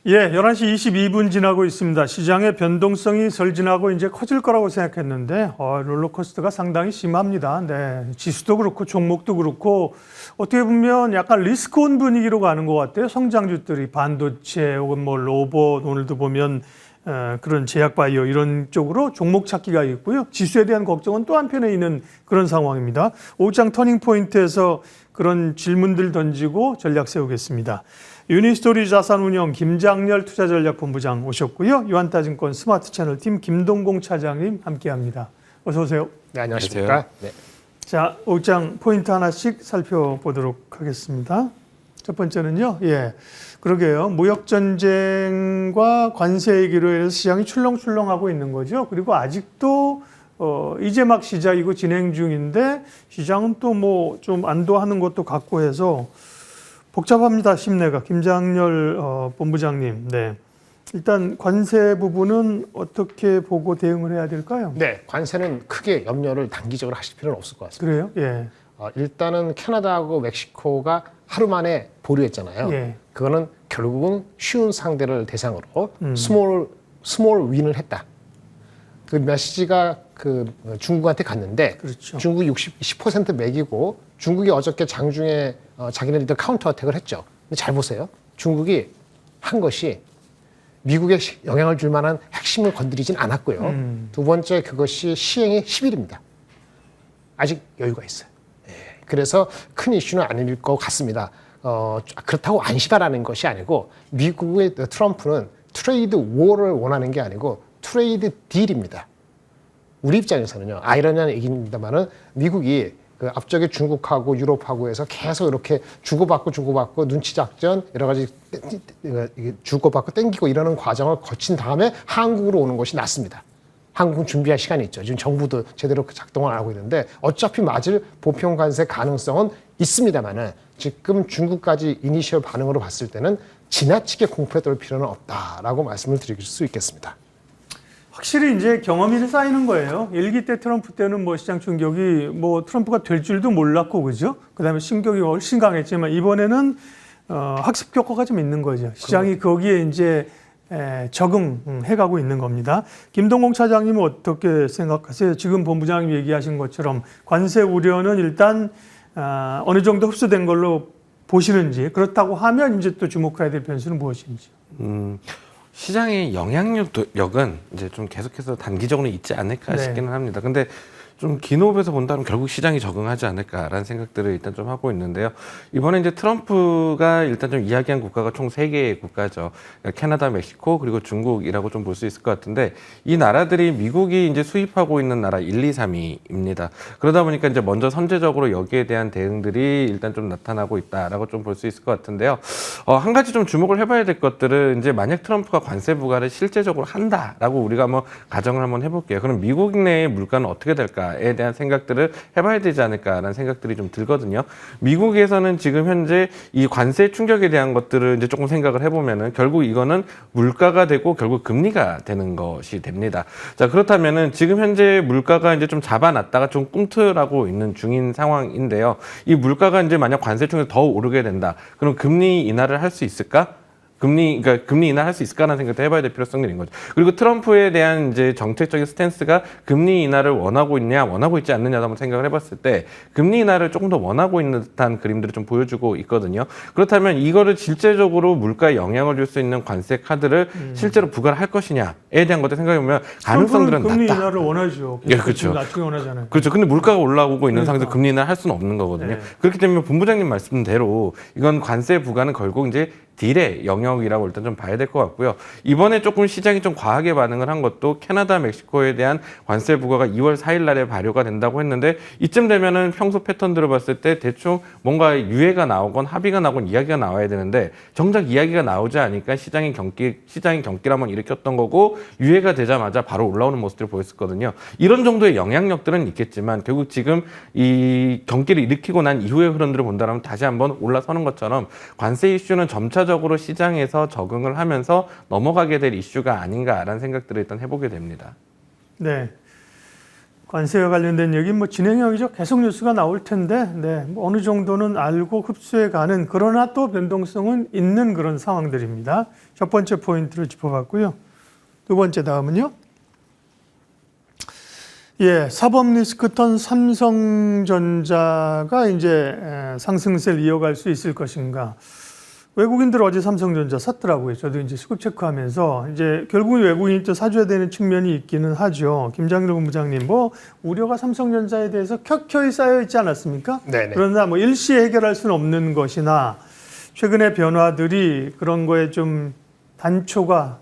예, 11시 22분 지나고 있습니다. 시장의 변동성이 설진하고 이제 커질 거라고 생각했는데 롤러코스터가 상당히 심합니다. 네, 지수도 그렇고 종목도 그렇고 어떻게 보면 약간 리스크온 분위기로 가는 것 같아요. 성장주들이 반도체 혹은 뭐 로봇, 오늘도 보면 그런 제약바이오 이런 쪽으로 종목 찾기가 있고요. 지수에 대한 걱정은 또 한편에 있는 그런 상황입니다. 오후장 터닝포인트에서 그런 질문들 던지고 전략 세우겠습니다. 유니스토리 자산운용 김장렬 투자전략본부장 오셨고요. 유한타증권 스마트채널 팀 김동공 차장님 함께합니다. 어서 오세요. 네, 안녕하십니까. 네. 자, 오후장 포인트 하나씩 살펴보도록 하겠습니다. 첫 번째는요. 예, 그러게요. 무역전쟁과 관세 얘기로 해서 시장이 출렁출렁하고 있는 거죠. 그리고 아직도 이제 막 시작이고 진행 중인데 시장은 또 뭐 좀 안도하는 것도 같고 해서 복잡합니다. 심내가. 김장렬 본부장님. 네. 일단 관세 부분은 어떻게 보고 대응을 해야 될까요? 네, 관세는 크게 염려를 단기적으로 하실 필요는 없을 것 같습니다. 그래요? 예. 일단은 캐나다하고 멕시코가 하루 만에 보류했잖아요. 예. 그거는 결국은 쉬운 상대를 대상으로 스몰 윈을 했다. 그 메시지가 그 중국한테 갔는데 그렇죠. 중국이 10% 매기고 중국이 어저께 장중에 자기네들 카운터 어택을 했죠. 근데 잘 보세요. 중국이 한 것이 미국에 영향을 줄 만한 핵심을 건드리진 않았고요. 두 번째 그것이 시행이 10일입니다. 아직 여유가 있어요. 예, 그래서 큰 이슈는 아닐 것 같습니다. 그렇다고 안심하라는 것이 아니고 미국의 트럼프는 트레이드 워를 원하는 게 아니고 트레이드 딜입니다. 우리 입장에서는요. 아이러니한 얘기입니다만은 미국이 그 앞쪽에 중국하고 유럽하고 해서 계속 이렇게 주고받고 눈치 작전 여러 가지 주고받고 땡기고 이러는 과정을 거친 다음에 한국으로 오는 것이 낫습니다. 한국은 준비할 시간이 있죠. 지금 정부도 제대로 작동을 안 하고 있는데 어차피 맞을 보편 관세 가능성은 있습니다만은 지금 중국까지 이니셜 반응으로 봤을 때는 지나치게 공포에 떨 필요는 없다라고 말씀을 드릴 수 있겠습니다. 확실히 이제 경험이 쌓이는 거예요. 1기 때 트럼프 때는 뭐 시장 충격이 뭐 트럼프가 될 줄도 몰랐고 그죠? 그다음에 심격이 훨씬 강했지만 이번에는 학습 효과가 좀 있는 거죠. 시장이 거기에 이제 적응해가고 있는 겁니다. 김동공 차장님은 어떻게 생각하세요? 지금 본부장님 얘기하신 것처럼 관세 우려는 일단 어느 정도 흡수된 걸로 보시는지 그렇다고 하면 이제 또 주목해야 될 변수는 무엇인지. 시장의 영향력은 이제 좀 계속해서 단기적으로 있지 않을까 싶기는 합니다. 근데 좀 긴 호흡에서 본다면 결국 시장이 적응하지 않을까라는 생각들을 일단 좀 하고 있는데요. 이번에 이제 트럼프가 일단 좀 이야기한 국가가 총 3개의 국가죠. 그러니까 캐나다, 멕시코, 그리고 중국이라고 좀 볼 수 있을 것 같은데 이 나라들이 미국이 이제 수입하고 있는 나라 1, 2, 3위입니다. 그러다 보니까 이제 먼저 선제적으로 여기에 대한 대응들이 일단 좀 나타나고 있다라고 좀 볼 수 있을 것 같은데요. 한 가지 좀 주목을 해봐야 될 것들은 이제 만약 트럼프가 관세 부과를 실제적으로 한다라고 우리가 한번 가정을 한번 해볼게요. 그럼 미국 내의 물가는 어떻게 될까? 에 대한 생각들을 해봐야 되지 않을까라는 생각들이 좀 들거든요. 미국에서는 지금 현재 이 관세 충격에 대한 것들을 이제 조금 생각을 해보면은 결국 이거는 물가가 되고 결국 금리가 되는 것이 됩니다. 자, 그렇다면은 지금 현재 물가가 이제 좀 잡아놨다가 좀 꿈틀하고 있는 중인 상황인데요. 이 물가가 이제 만약 관세 충격이 더 오르게 된다. 그럼 금리 인하를 할 수 있을까? 그러니까 금리 인하할 수 있을까라는 생각도 해봐야 될 필요성이 있는 거죠. 그리고 트럼프에 대한 이제 정책적인 스탠스가 금리 인하를 원하고 있냐, 원하고 있지 않느냐도 한번 생각을 해봤을 때 금리 인하를 조금 더 원하고 있는 듯한 그림들을 좀 보여주고 있거든요. 그렇다면 이거를 실제적으로 물가에 영향을 줄 수 있는 관세 카드를 실제로 부과를 할 것이냐에 대한 것들 생각해보면 가능성들은 낮다. 금리 인하를 원하죠. 예, 그렇죠. 나중에 원하잖아요. 그렇죠. 근데 물가가 올라오고 있는 그러니까. 상태에서 금리 인하를 할 수는 없는 거거든요. 네. 그렇기 때문에 본부장님 말씀대로 이건 관세 부과는 결국 이제 딜의 영역이라고 일단 좀 봐야 될 것 같고요. 이번에 조금 시장이 좀 과하게 반응을 한 것도 캐나다, 멕시코에 대한 관세 부과가 2월 4일 날에 발효가 된다고 했는데 이쯤 되면은 평소 패턴들을 봤을 때 대충 뭔가 유예가 나오건 합의가 나오건 이야기가 나와야 되는데 정작 이야기가 나오지 않으니까 시장이 경기를 한번 일으켰던 거고 유예가 되자마자 바로 올라오는 모습들을 보였었거든요. 이런 정도의 영향력들은 있겠지만 결국 지금 이 경기를 일으키고 난 이후의 흐름들을 본다면 다시 한번 올라서는 것처럼 관세 이슈는 점차적으로 시장에서 적응을 하면서 넘어가게 될 이슈가 아닌가라는 생각들을 일단 해보게 됩니다. 네. 관세와 관련된 얘기 뭐 진행형이죠. 계속 뉴스가 나올 텐데, 네, 뭐 어느 정도는 알고 흡수해가는, 그러나 또 변동성은 있는 그런 상황들입니다. 첫 번째 포인트를 짚어봤고요. 두 번째 다음은요. 예, 사법 리스크턴 삼성전자가 이제 상승세를 이어갈 수 있을 것인가. 외국인들 어제 삼성전자 샀더라고요. 저도 이제 수급 체크하면서 이제 결국은 외국인이 또 사줘야 되는 측면이 있기는 하죠. 김장일 본부장님, 뭐 우려가 삼성전자에 대해서 켜켜이 쌓여 있지 않았습니까? 네네. 그러나 뭐 일시에 해결할 수는 없는 것이나 최근의 변화들이 그런 거에 좀 단초가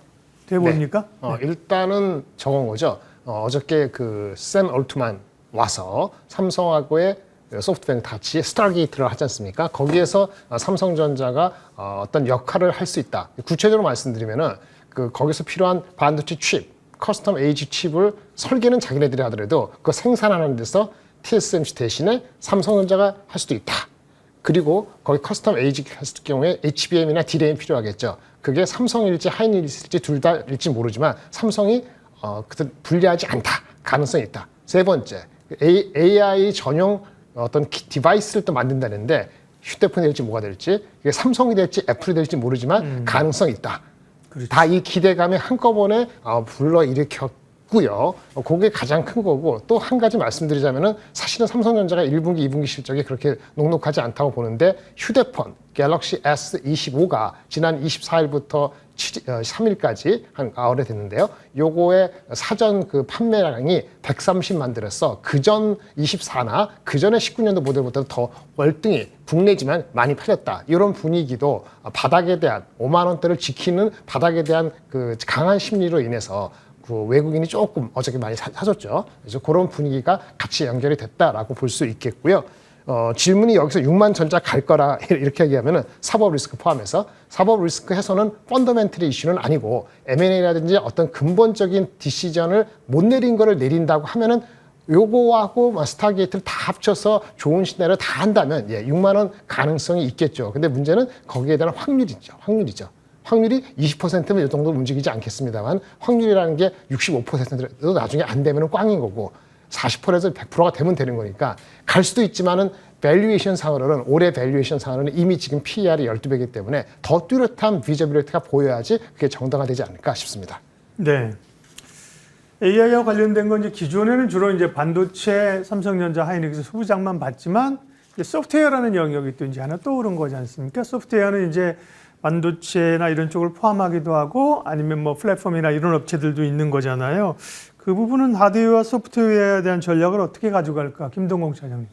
돼 보입니까? 일단은 저건 거죠. 어저께 그 샘 올트만 와서 삼성하고의 소프트뱅크 같이 스타게이트를 하지 않습니까? 거기에서 삼성전자가 어떤 역할을 할 수 있다. 구체적으로 말씀드리면은 그 거기서 필요한 반도체 칩, 커스텀 에이지 칩을 설계는 자기네들이 하더라도 그 생산하는 데서 TSMC 대신에 삼성전자가 할 수도 있다. 그리고 거기 커스텀 에이지 했을 경우에 HBM이나 D램이 필요하겠죠. 그게 삼성일지 하이닉스일지 둘 다일지 모르지만 삼성이 그들 불리하지 않다. 가능성이 있다. 세 번째, AI 전용 어떤 디바이스를 또 만든다는데 휴대폰이 될지 뭐가 될지 이게 삼성이 될지 애플이 될지 모르지만 가능성이 있다. 그렇죠. 다 이 기대감이 한꺼번에 불러일으켰고요. 그게 가장 큰 거고 또 한 가지 말씀드리자면은 사실은 삼성전자가 1분기, 2분기 실적이 그렇게 녹록하지 않다고 보는데 휴대폰 갤럭시 S25가 지난 24일부터 3일까지 한 9회 됐는데요. 요거의 사전 그 판매량이 130만 대라서 그전 24나 그전에 19년도 모델보다 더 월등히 국내지만 많이 팔렸다. 이런 분위기도 바닥에 대한 5만 원대를 지키는 바닥에 대한 그 강한 심리로 인해서 그 외국인이 조금 어저께 많이 사줬죠. 그래서 그런 분위기가 같이 연결이 됐다라고 볼 수 있겠고요. 질문이 여기서 6만 전자 갈 거라 이렇게 얘기하면은 사법 리스크 포함해서 사법 리스크 해서는 펀더멘털리 이슈는 아니고 M&A라든지 어떤 근본적인 디시전을 못 내린 거를 내린다고 하면은 요거하고 스타게이트를 다 합쳐서 좋은 시나리오 다 한다면 6만 원 가능성이 있겠죠. 근데 문제는 거기에 대한 확률이죠. 확률이 20%면 이 정도 움직이지 않겠습니다만 확률이라는 게 65%도 나중에 안 되면 꽝인 거고 40%에서 100%가 되면 되는 거니까 갈 수도 있지만은 밸류에이션 상으로는 올해 밸류에이션 상으로는 이미 지금 PER이 12배이기 때문에 더 뚜렷한 비저빌리티가 보여야지 그게 정당화 되지 않을까 싶습니다. 네. AI와 관련된 건 이제 기존에는 주로 이제 반도체, 삼성전자, 하이닉스 소부장만 봤지만 이제 소프트웨어라는 영역이 또 이제 하나 떠오른 거지 않습니까? 소프트웨어는 이제 반도체나 이런 쪽을 포함하기도 하고 아니면 뭐 플랫폼이나 이런 업체들도 있는 거잖아요. 그 부분은 하드웨어와 소프트웨어에 대한 전략을 어떻게 가져갈까? 김동공 차장님.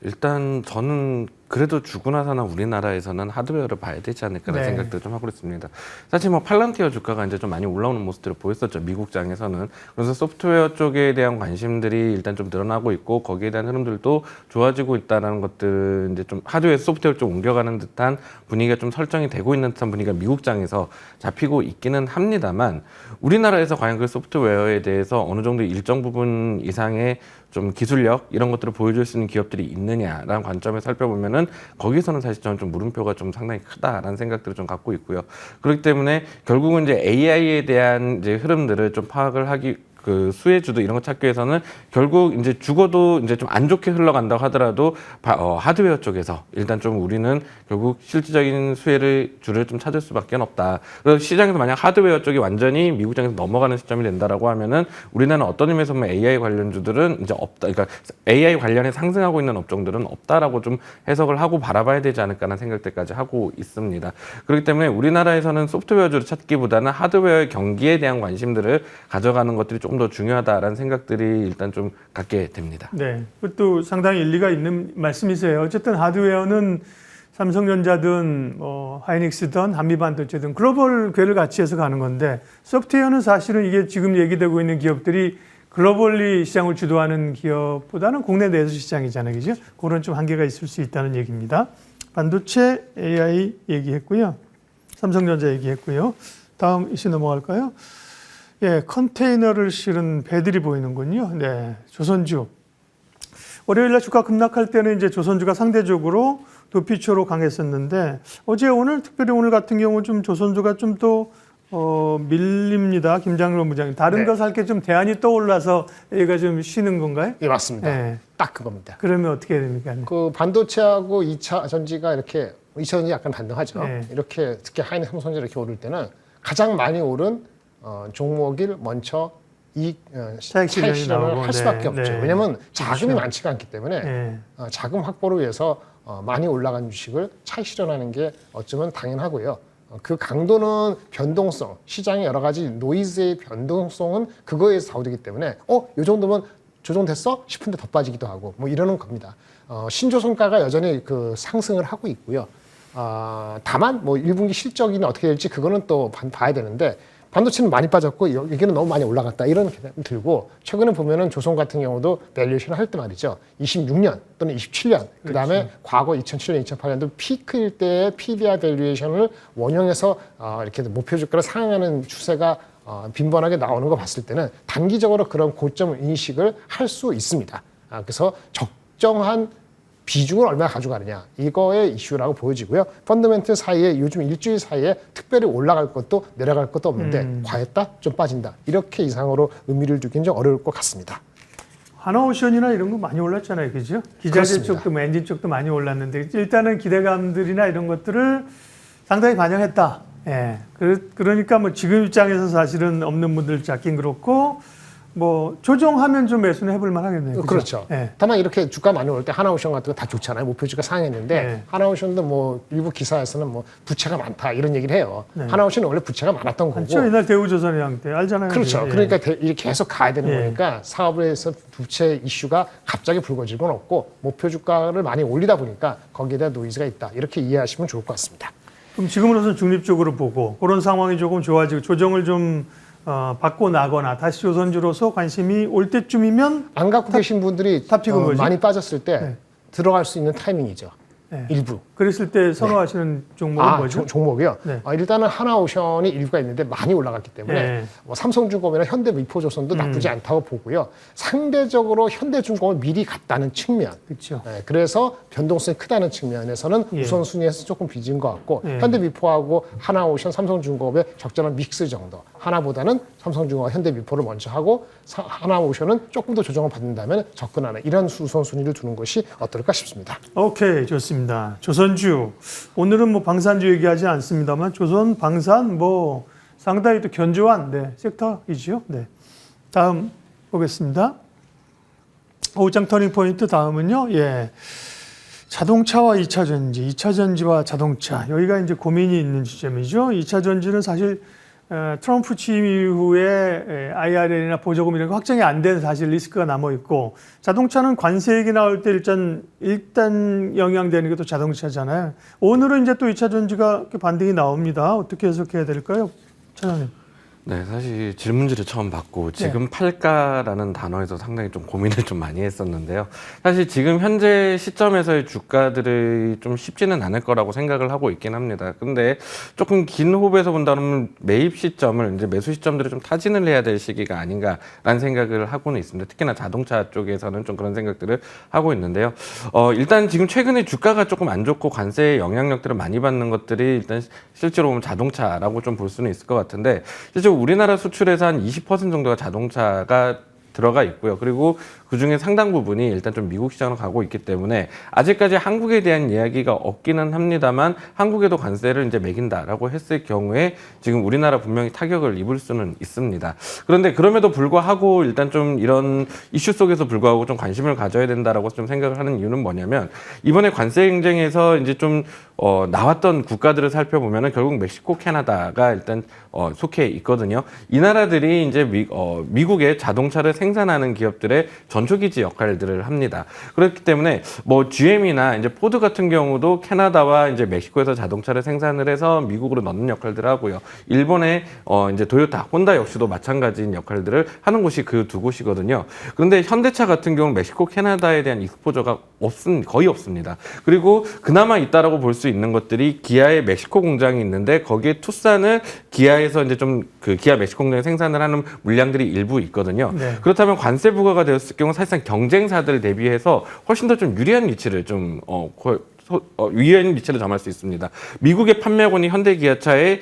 일단 저는 그래도 주구나 사나 우리나라에서는 하드웨어를 봐야 되지 않을까라는 생각도 좀 하고 있습니다. 사실 뭐 팔란티어 주가가 이제 좀 많이 올라오는 모습들을 보였었죠. 미국장에서는. 그래서 소프트웨어 쪽에 대한 관심들이 일단 좀 늘어나고 있고 거기에 대한 흐름들도 좋아지고 있다는 것들 이제 좀 하드웨어 소프트웨어 쪽 옮겨가는 듯한 분위기가 좀 설정이 되고 있는 듯한 분위기가 미국장에서 잡히고 있기는 합니다만 우리나라에서 과연 그 소프트웨어에 대해서 어느 정도 일정 부분 이상의 좀 기술력 이런 것들을 보여줄 수 있는 기업들이 있느냐라는 관점에 살펴보면은 거기서는 사실 저는 좀 물음표가 좀 상당히 크다라는 생각들을 좀 갖고 있고요. 그렇기 때문에 결국은 이제 AI에 대한 이제 흐름들을 좀 파악을 하기 그 수혜주도 이런 거 찾기 위해서는 결국 이제 죽어도 이제 좀 안 좋게 흘러간다고 하더라도 하드웨어 쪽에서 일단 좀 우리는 결국 실질적인 수혜를 주를 좀 찾을 수밖에 없다. 그래서 시장에서 만약 하드웨어 쪽이 완전히 미국장에서 넘어가는 시점이 된다라고 하면은 우리나라는 어떤 의미에서 보면 AI 관련주들은 이제 없다. 그러니까 AI 관련해 상승하고 있는 업종들은 없다라고 좀 해석을 하고 바라봐야 되지 않을까라는 생각들까지 하고 있습니다. 그렇기 때문에 우리나라에서는 소프트웨어주를 찾기보다는 하드웨어의 경기에 대한 관심들을 가져가는 것들이 조금 더 중요하다라는 생각들이 일단 좀 갖게 됩니다. 네, 그것도 상당히 일리가 있는 말씀이세요. 어쨌든 하드웨어는 삼성전자든 하이닉스든 한미반도체든 글로벌 궤를 같이 해서 가는 건데 소프트웨어는 사실은 이게 지금 얘기되고 있는 기업들이 글로벌리 시장을 주도하는 기업보다는 국내 내수 시장이잖아요. 그죠? 그런 좀 한계가 있을 수 있다는 얘기입니다. 반도체 AI 얘기했고요. 삼성전자 얘기했고요. 다음 이슈 넘어갈까요? 예, 컨테이너를 실은 배들이 보이는군요. 네, 조선주. 월요일날 주가 급락할 때는 이제 조선주가 상대적으로 도피초로 강했었는데 어제 오늘 특별히 오늘 같은 경우 좀 조선주가 좀 더 밀립니다. 김장로 부장님. 다른 네. 거 살 게 좀 대안이 떠올라서 얘가 좀 쉬는 건가요? 예, 맞습니다. 네. 딱 그겁니다. 그러면 어떻게 해야 됩니까? 그 반도체하고 2차 전지가 이렇게 2차 전지 약간 반등하죠. 네. 이렇게 특히 하이닉 삼성전자 이렇게 오를 때는 가장 많이 오른 종목을 먼저 차익 실현이 실현을 나오고, 할 수밖에 네, 없죠. 네. 왜냐하면 자금이 그렇죠. 많지가 않기 때문에 네. 자금 확보를 위해서 많이 올라간 주식을 차익 실현하는 게 어쩌면 당연하고요. 그 강도는 변동성, 시장의 여러 가지 노이즈의 변동성은 그거에 의해서 좌우되기 때문에 요 정도면 조정됐어? 싶은데 더 빠지기도 하고 뭐 이러는 겁니다. 신조선가가 여전히 그 상승을 하고 있고요. 다만 뭐 1분기 실적이 어떻게 될지 그거는 또 봐야 되는데 반도체는 많이 빠졌고 여기는 너무 많이 올라갔다 이런 개념이 들고 최근에 보면은 조선 같은 경우도 밸류에이션을 할 때 말이죠. 26년 또는 27년 그다음에 과거 2007년, 2008년도 피크일 때의 PBR 밸류에이션을 원형해서 이렇게 목표 주가를 상향하는 추세가 빈번하게 나오는 거 봤을 때는 단기적으로 그런 고점 인식을 할 수 있습니다. 그래서 적정한 비중을 얼마나 가져가느냐 이거의 이슈라고 보여지고요. 펀더멘트 사이에 요즘 일주일 사이에 특별히 올라갈 것도 내려갈 것도 없는데 과했다? 좀 빠진다. 이렇게 이상으로 의미를 두기는 좀 어려울 것 같습니다. 하나오션이나 이런 거 많이 올랐잖아요. 그죠? 기자재 그렇습니다. 쪽도 뭐 엔진 쪽도 많이 올랐는데 일단은 기대감들이나 이런 것들을 상당히 반영했다. 예. 그러니까 뭐 지금 입장에서 사실은 없는 분들 잡긴 그렇고 뭐 조정하면 좀 매수는 해볼 만하겠네요. 그죠? 그렇죠. 예. 다만 이렇게 주가 많이 올 때 하나오션 같은 거 다 좋잖아요. 목표주가 상했는데 네. 하나오션도 뭐 일부 기사에서는 뭐 부채가 많다 이런 얘기를 해요. 네. 하나오션은 원래 부채가 많았던 거고. 한참 옛날 대우조선이랑 때 알잖아요. 그렇죠. 예. 그러니까 이렇게 계속 가야 되는 예. 거니까 사업에서 부채 이슈가 갑자기 불거질 건 없고 목표 주가를 많이 올리다 보니까 거기에 대한 노이즈가 있다. 이렇게 이해하시면 좋을 것 같습니다. 그럼 지금으로서는 중립적으로 보고 그런 상황이 조금 좋아지고 조정을 좀 받고 나거나 다시 조선주로서 관심이 올 때쯤이면 안 갖고 계신 분들이 탑픽은 뭐지? 많이 빠졌을 때 네. 들어갈 수 있는 타이밍이죠. 네. 일부. 그랬을 때 선호하시는 종목은 뭐죠? 종목이요? 네. 일단은 하나오션이 일부가 있는데 많이 올라갔기 때문에 네. 뭐 삼성중공업이나 현대미포조선도 나쁘지 않다고 보고요. 상대적으로 현대중공업을 미리 갔다는 측면. 그렇죠. 네, 그래서 변동성이 크다는 측면에서는 예. 우선순위에서 조금 빚은 것 같고 예. 현대미포하고 하나오션, 삼성중공업의 적절한 믹스 정도. 하나보다는 삼성중공업, 현대미포를 먼저 하고 하나오션은 조금 더 조정을 받는다면 접근하는 이런 우선순위를 두는 것이 어떨까 싶습니다. 오케이, 좋습니다. 조선주. 오늘은 뭐 방산주 얘기하지 않습니다만 조선 방산 뭐 상당히 또 견조한 섹터이죠. 네. 다음 보겠습니다. 오장 터닝 포인트 다음은요. 예. 자동차와 2차 전지, 2차 전지와 자동차. 여기가 이제 고민이 있는 지점이죠. 2차 전지는 사실 트럼프 취임 이후에 IRA나 보조금 이런 거 확정이 안 된 사실 리스크가 남아 있고 자동차는 관세 얘기 나올 때 일단 영향되는 게 또 자동차잖아요. 오늘은 이제 또 2차 전지가 이렇게 반등이 나옵니다. 어떻게 해석해야 될까요, 차장님? 네, 사실 질문지를 처음 받고 지금 팔까라는 단어에서 상당히 좀 고민을 좀 많이 했었는데요. 사실 지금 현재 시점에서의 주가들이 좀 쉽지는 않을 거라고 생각을 하고 있긴 합니다. 근데 조금 긴 호흡에서 본다면 매입 시점을 이제 매수 시점들을 좀 타진을 해야 될 시기가 아닌가라는 생각을 하고는 있습니다. 특히나 자동차 쪽에서는 좀 그런 생각들을 하고 있는데요. 일단 지금 최근에 주가가 조금 안 좋고 관세의 영향력들을 많이 받는 것들이 일단 실제로 보면 자동차라고 좀 볼 수는 있을 것 같은데 실제 우리나라 수출에서 한 20% 정도가 자동차가 들어가 있고요. 그리고 그중에 상당 부분이 일단 좀 미국 시장으로 가고 있기 때문에 아직까지 한국에 대한 이야기가 없기는 합니다만 한국에도 관세를 이제 매긴다라고 했을 경우에 지금 우리나라 분명히 타격을 입을 수는 있습니다. 그런데 그럼에도 불구하고 일단 좀 이런 이슈 속에서 불구하고 좀 관심을 가져야 된다라고 좀 생각을 하는 이유는 뭐냐면 이번에 관세 경쟁에서 이제 좀 나왔던 국가들을 살펴보면은 결국 멕시코, 캐나다가 일단 속해 있거든요. 이 나라들이 이제 미국의 자동차를 생산하는 기업들의 전초기지 역할들을 합니다. 그렇기 때문에 뭐 GM이나 이제 포드 같은 경우도 캐나다와 이제 멕시코에서 자동차를 생산을 해서 미국으로 넣는 역할들을 하고요. 일본의 이제 도요타, 혼다 역시도 마찬가지인 역할들을 하는 곳이 그 두 곳이거든요. 그런데 현대차 같은 경우는 멕시코, 캐나다에 대한 익스포저가 거의 없습니다. 그리고 그나마 있다라고 볼 수 있는 것들이 기아의 멕시코 공장이 있는데 거기에 투싼을 기아에서 이제 좀 그 기아 멕시코 공장에 생산을 하는 물량들이 일부 있거든요. 네. 그렇다면 관세 부과가 되었을 경우 사실상 경쟁사들 대비해서 훨씬 더 좀 유리한 위치를 좀 위엔 위치를 점할 수 있습니다. 미국의 판매원이 현대기아차의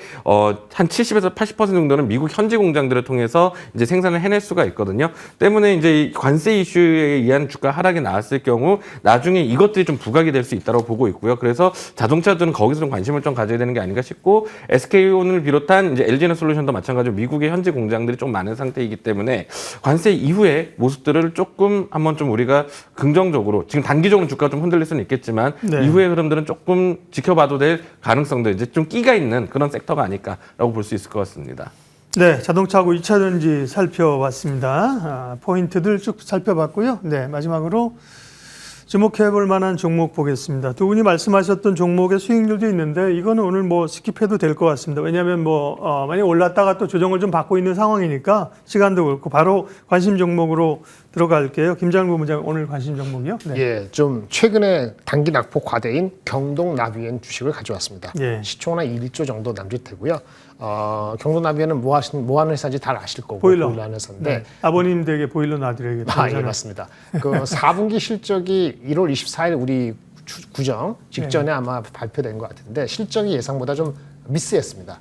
한 70에서 80% 정도는 미국 현지 공장들을 통해서 이제 생산을 해낼 수가 있거든요. 때문에 이제 이 관세 이슈에 의한 주가 하락이 나왔을 경우 나중에 이것들이 좀 부각이 될 수 있다고 보고 있고요. 그래서 자동차들은 거기서 좀 관심을 좀 가져야 되는 게 아닌가 싶고 SK온을 비롯한 이제 LG에너솔루션도 마찬가지로 미국의 현지 공장들이 좀 많은 상태이기 때문에 관세 이후의 모습들을 조금 한번 좀 우리가 긍정적으로 지금 단기적으로 주가가 좀 흔들릴 수는 있겠지만 네. 이후의 흐름들은 조금 지켜봐도 될 가능성도 이제 좀 끼가 있는 그런 섹터가 아닐까라고 볼 수 있을 것 같습니다. 네, 자동차하고 2차전지 살펴봤습니다. 포인트들 쭉 살펴봤고요. 네, 마지막으로 주목해 볼 만한 종목 보겠습니다. 두 분이 말씀하셨던 종목의 수익률도 있는데 이거는 오늘 뭐 스킵해도 될 것 같습니다. 왜냐하면 만약 올랐다가 또 조정을 좀 받고 있는 상황이니까 시간도 그렇고 바로 관심 종목으로 들어갈게요. 김장일 부부장 오늘 관심 종목이요? 네. 예, 좀 최근에 단기 낙폭 과대인 경동나비엔 주식을 가져왔습니다. 예. 시총은 1조 정도 남짓되고요. 경동나비엔은 뭐 하는 회사인지 다 아실 거고 보일러 하는 회사인데 네. 아버님 댁에 보일러 놔드려야겠다. 예, 맞습니다. 그 4분기 실적이 1월 24일 우리 구정 직전에 아마 발표된 것 같은데 실적이 예상보다 좀 미스했습니다.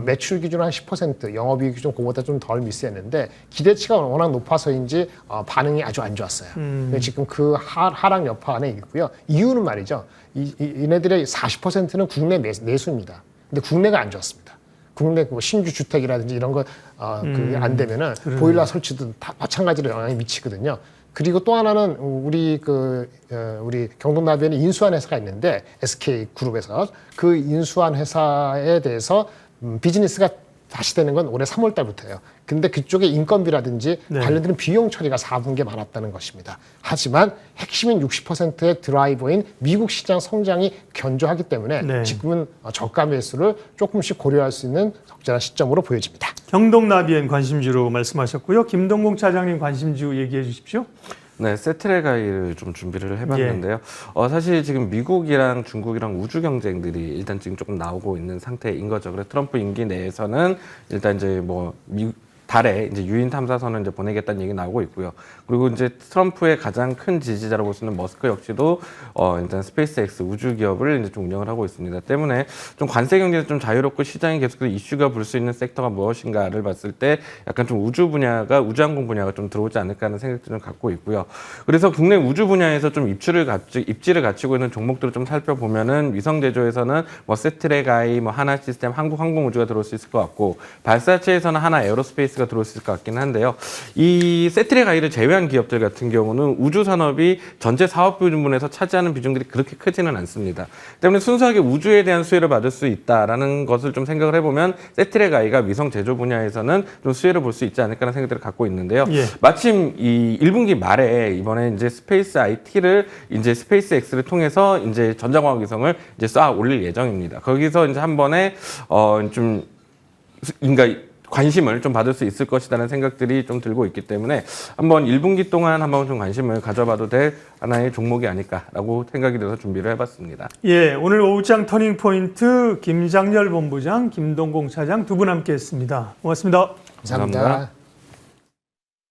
매출 기준 한 10%, 영업이익 기준 그보다 좀 덜 미스했는데 기대치가 워낙 높아서인지 반응이 아주 안 좋았어요. 지금 그 하락 여파 안에 있고요. 이유는 말이죠. 이네들의 40%는 국내 내수입니다. 근데 국내가 안 좋았습니다. 국내 뭐 신규 주택이라든지 이런 거 그게 안 되면은 보일러 설치도 다 마찬가지로 영향이 미치거든요. 그리고 또 하나는 우리 경동나비엔에 인수한 회사가 있는데 SK 그룹에서 그 인수한 회사에 대해서 비즈니스가 다시 되는 건 올해 3월 달부터예요. 근데 그쪽에 인건비라든지 네. 관련되는 비용 처리가 4분기에 많았다는 것입니다. 하지만 핵심인 60%의 드라이버인 미국 시장 성장이 견조하기 때문에 네. 지금은 저가 매수를 조금씩 고려할 수 있는 적절한 시점으로 보여집니다. 경동나비엔 관심주로 말씀하셨고요. 김동공 차장님 관심주 얘기해 주십시오. 네, 세트레가이를 좀 준비를 해봤는데요. 사실 지금 미국이랑 중국이랑 우주 경쟁들이 일단 지금 조금 나오고 있는 상태인 거죠. 그래서 트럼프 임기 내에서는 일단 이제 달에 이제 유인 탐사선을 이제 보내겠다는 얘기 나오고 있고요. 그리고 이제 트럼프의 가장 큰 지지자로 볼 수 있는 머스크 역시도 일단 스페이스X 우주 기업을 이제 좀 운영을 하고 있습니다. 때문에 좀 관세 경제에서 좀 자유롭고 시장이 계속해서 이슈가 불 수 있는 섹터가 무엇인가를 봤을 때 약간 좀 우주항공 분야가 좀 들어오지 않을까 하는 생각도 좀 갖고 있고요. 그래서 국내 우주 분야에서 좀 입지를 갖추고 있는 종목들을 좀 살펴보면은 위성 제조에서는 세트레가이, 하나 시스템, 한국 항공우주가 들어올 수 있을 것 같고 발사체에서는 하나 에어로스페이스 가 들어올 수 있을 것 같긴 한데요. 이 세트레가이를 제외한 기업들 같은 경우는 우주 산업이 전체 사업 부분에서 차지하는 비중들이 그렇게 크지는 않습니다. 때문에 순수하게 우주에 대한 수혜를 받을 수 있다라는 것을 좀 생각을 해보면 세트레가이가 위성 제조 분야에서는 좀 수혜를 볼 수 있지 않을까라는 생각들을 갖고 있는데요. 예. 마침 이 1분기 말에 이번에 이제 스페이스 IT를 이제 스페이스X를 통해서 이제 전자광학 위성을 이제 쏴 올릴 예정입니다. 거기서 이제 한 번에 관심을 좀 받을 수 있을 것이라는 생각들이 좀 들고 있기 때문에 한번 1분기 동안 한번 좀 관심을 가져봐도 될 하나의 종목이 아닐까라고 생각이 들어서 준비를 해봤습니다. 예, 오늘 오후장 터닝포인트 김장렬 본부장, 김동공 차장 두 분 함께했습니다. 고맙습니다. 감사합니다.